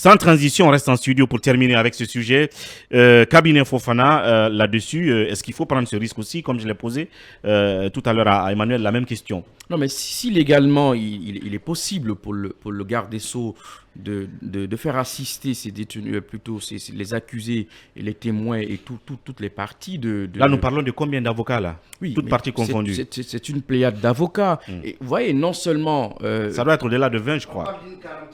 Sans transition, on reste en studio pour terminer avec ce sujet. Cabinet Fofana, là-dessus, est-ce qu'il faut prendre ce risque aussi, comme je l'ai posé tout à l'heure à Emmanuel, la même question? Non, mais si légalement il est possible pour le garde des Sceaux de faire assister ces détenus, plutôt les accusés et les témoins et toutes les parties Là, nous parlons de combien d'avocats là? Oui, toutes parties confondues. C'est une pléiade d'avocats. Et vous voyez, non seulement... ça doit être au-delà de 20, je crois.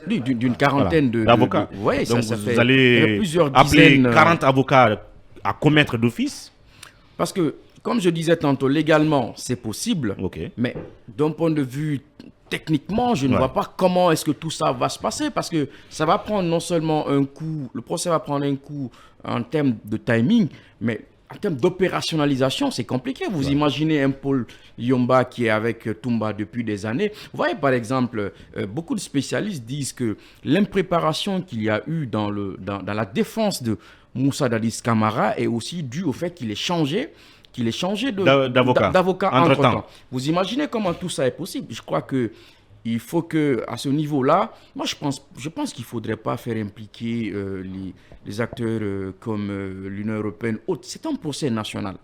Oui, d'une quarantaine d'avocats. Oui, donc ça vous fait allez plusieurs appeler dizaines, 40 avocats à commettre d'office? Parce que, comme je disais tantôt, légalement, c'est possible. Okay. Mais d'un point de vue techniquement, je ne vois pas comment est-ce que tout ça va se passer. Parce que ça va prendre non seulement un coup, le procès va prendre un coup en termes de timing, mais en termes d'opérationnalisation, c'est compliqué. Vous imaginez un Paul Yomba qui est avec Toumba depuis des années. Vous voyez, par exemple, beaucoup de spécialistes disent que l'impréparation qu'il y a eu dans la défense de Moussa Dadis Camara est aussi due au fait qu'il ait changé d'avocat entre-temps. Vous imaginez comment tout ça est possible? Je crois que il faut que, à ce niveau-là, moi je pense qu'il ne faudrait pas faire impliquer les acteurs comme l'Union européenne. C'est un procès national.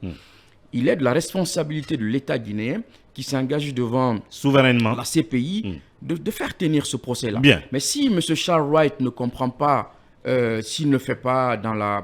Il est de la responsabilité de l'État guinéen qui s'engage devant souverainement la CPI de faire tenir ce procès-là. Mais si M. Charles Wright ne comprend pas, s'il ne fait pas dans la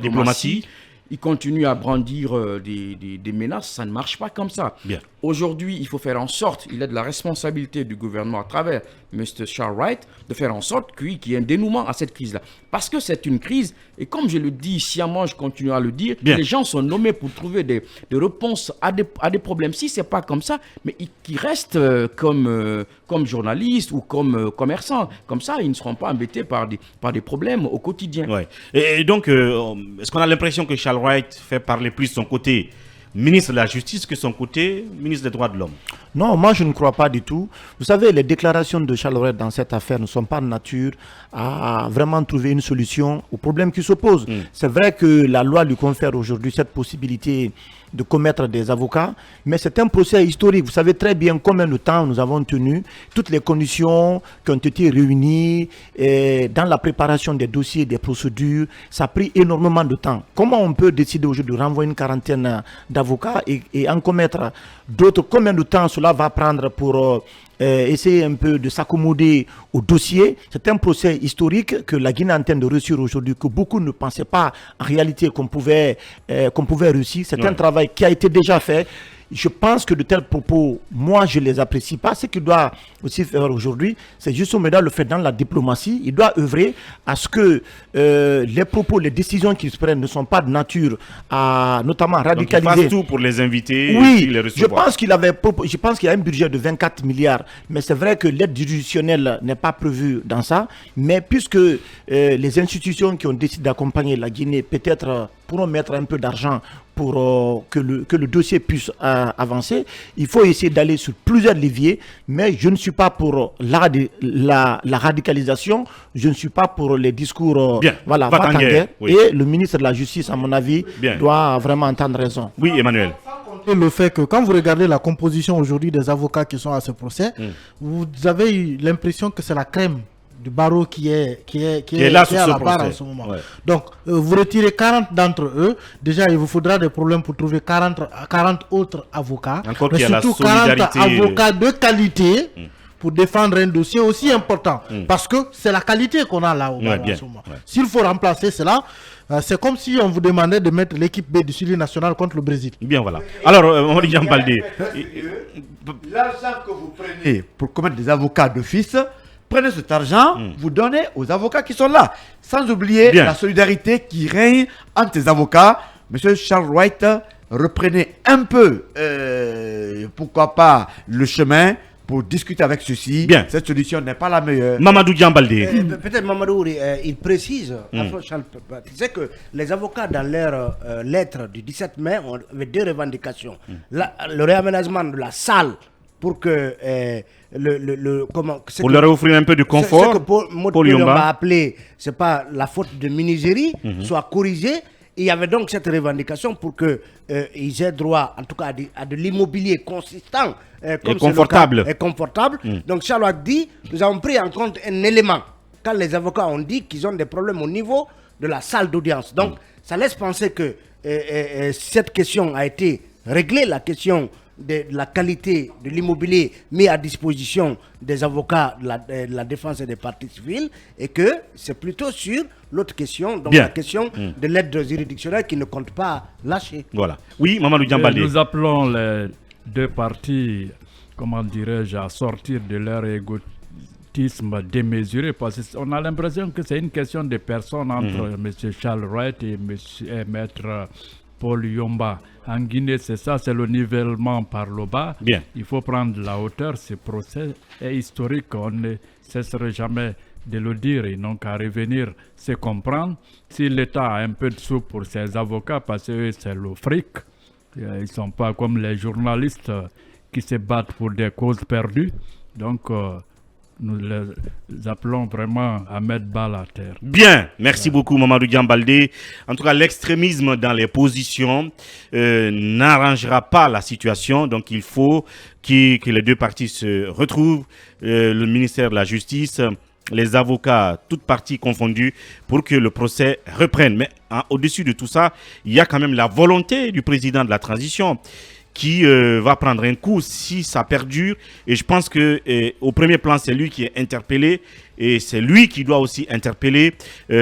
diplomatie, il continue à brandir des menaces, ça ne marche pas comme ça. Aujourd'hui, il faut faire en sorte, il est de la responsabilité du gouvernement à travers M. Charles Wright, de faire en sorte qu'il y ait un dénouement à cette crise-là. Parce que c'est une crise, et comme je le dis sciemment, je continue à le dire, les gens sont nommés pour trouver des réponses à des problèmes. Si ce n'est pas comme ça, mais qu'ils restent comme journalistes ou comme commerçants. Comme ça, ils ne seront pas embêtés par des problèmes au quotidien. Et donc, est-ce qu'on a l'impression que Charles Wright fait parler plus son côté ministre de la Justice que son côté ministre des Droits de l'Homme? Non, moi je ne crois pas du tout. Vous savez, les déclarations de Charles Wright dans cette affaire ne sont pas de nature à vraiment trouver une solution au problème qui se pose. C'est vrai que la loi lui confère aujourd'hui cette possibilité de commettre des avocats, mais c'est un procès historique. Vous savez très bien combien de temps nous avons tenu, toutes les conditions qui ont été réunies dans la préparation des dossiers, des procédures. Ça a pris énormément de temps. Comment on peut décider aujourd'hui de renvoyer une quarantaine d'avocats et en commettre d'autres? Combien de temps cela va prendre pour essayer un peu de s'accommoder au dossier? C'est un procès historique que la Guinée est en train de réussir aujourd'hui, que beaucoup ne pensaient pas en réalité qu'on pouvait réussir. C'est un travail qui a été déjà fait. Je pense que de tels propos, moi, je ne les apprécie pas. Ce qu'il doit aussi faire aujourd'hui, c'est justement le fait dans la diplomatie. Il doit œuvrer à ce que les propos, les décisions qu'ils prennent ne sont pas de nature à notamment radicaliser. Donc il fasse tout pour les inviter et les recevoir. Je pense qu'il y a un budget de 24 milliards. Mais c'est vrai que l'aide juridictionnelle n'est pas prévue dans ça. Mais puisque les institutions qui ont décidé d'accompagner la Guinée peut-être pourront mettre un peu d'argent pour que le dossier puisse avancer, il faut essayer d'aller sur plusieurs leviers, mais je ne suis pas pour la radicalisation, je ne suis pas pour les discours va-t-en-guerre. Et le ministre de la Justice, à mon avis, doit vraiment entendre raison. Oui, Emmanuel. Le fait que quand vous regardez la composition aujourd'hui des avocats qui sont à ce procès, vous avez eu l'impression que c'est la crème du barreau qui est là à la barre en ce moment. Donc, vous retirez 40 d'entre eux. Déjà, il vous faudra des problèmes pour trouver 40 autres avocats. Mais surtout 40 avocats de qualité pour défendre un dossier aussi important. Parce que c'est la qualité qu'on a là au barreau en ce moment. S'il faut remplacer cela, c'est comme si on vous demandait de mettre l'équipe B du Suivi national contre le Brésil. Bien, voilà. Alors, Mamadou Diambaldé. L'argent que vous prenez pour commettre des avocats d'office, prenez cet argent, vous donnez aux avocats qui sont là. Sans oublier la solidarité qui règne entre les avocats. Monsieur Charles Wright, reprenez un peu, pourquoi pas, le chemin pour discuter avec ceux-ci. Cette solution n'est pas la meilleure. Mamadou Diambaldé. Peut-être Mamadou, il précise, c'est que les avocats dans leur lettre du 17 mai ont deux revendications. Le réaménagement de la salle pour que pour leur offrir un peu de confort, ce que Paul Yomba a appelé, c'est pas la faute de Minigérie, soit corrigée. Il y avait donc cette revendication pour que ils aient droit, en tout cas, à de l'immobilier consistant et confortable. Donc Charles a dit, nous avons pris en compte un élément quand les avocats ont dit qu'ils ont des problèmes au niveau de la salle d'audience. Donc, ça laisse penser que cette question a été réglée, la question de la qualité de l'immobilier mis à disposition des avocats de la défense et des parties civiles, et que c'est plutôt sur l'autre question, donc la question de l'aide juridictionnelle qui ne compte pas lâcher. Voilà. Oui, Mamadou Diambaldé. Nous appelons les deux parties, comment dirais-je, à sortir de leur égotisme démesuré, parce qu'on a l'impression que c'est une question de personnes entre M. Charles Wright et Maître Paul Yomba. En Guinée, c'est ça, c'est le nivellement par le bas. Bien. Il faut prendre la hauteur. Ce procès est historique. On ne cesserait jamais de le dire. Ils n'ont qu'à revenir se comprendre. Si l'État a un peu de sous pour ses avocats, parce que c'est le fric, ils ne sont pas comme les journalistes qui se battent pour des causes perdues. Donc, nous les appelons vraiment à mettre balle à terre. Bien, merci beaucoup Mamadou Diambaldé. En tout cas, l'extrémisme dans les positions n'arrangera pas la situation. Donc il faut que les deux parties se retrouvent, le ministère de la Justice, les avocats, toutes parties confondues, pour que le procès reprenne. Mais au-dessus de tout ça, il y a quand même la volonté du président de la transition qui va prendre un coup si ça perdure. Et je pense que au premier plan, c'est lui qui est interpellé, et c'est lui qui doit aussi interpeller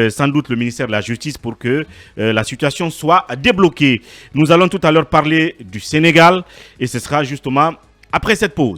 sans doute le ministère de la Justice pour que la situation soit débloquée. Nous allons tout à l'heure parler du Sénégal, et ce sera justement après cette pause.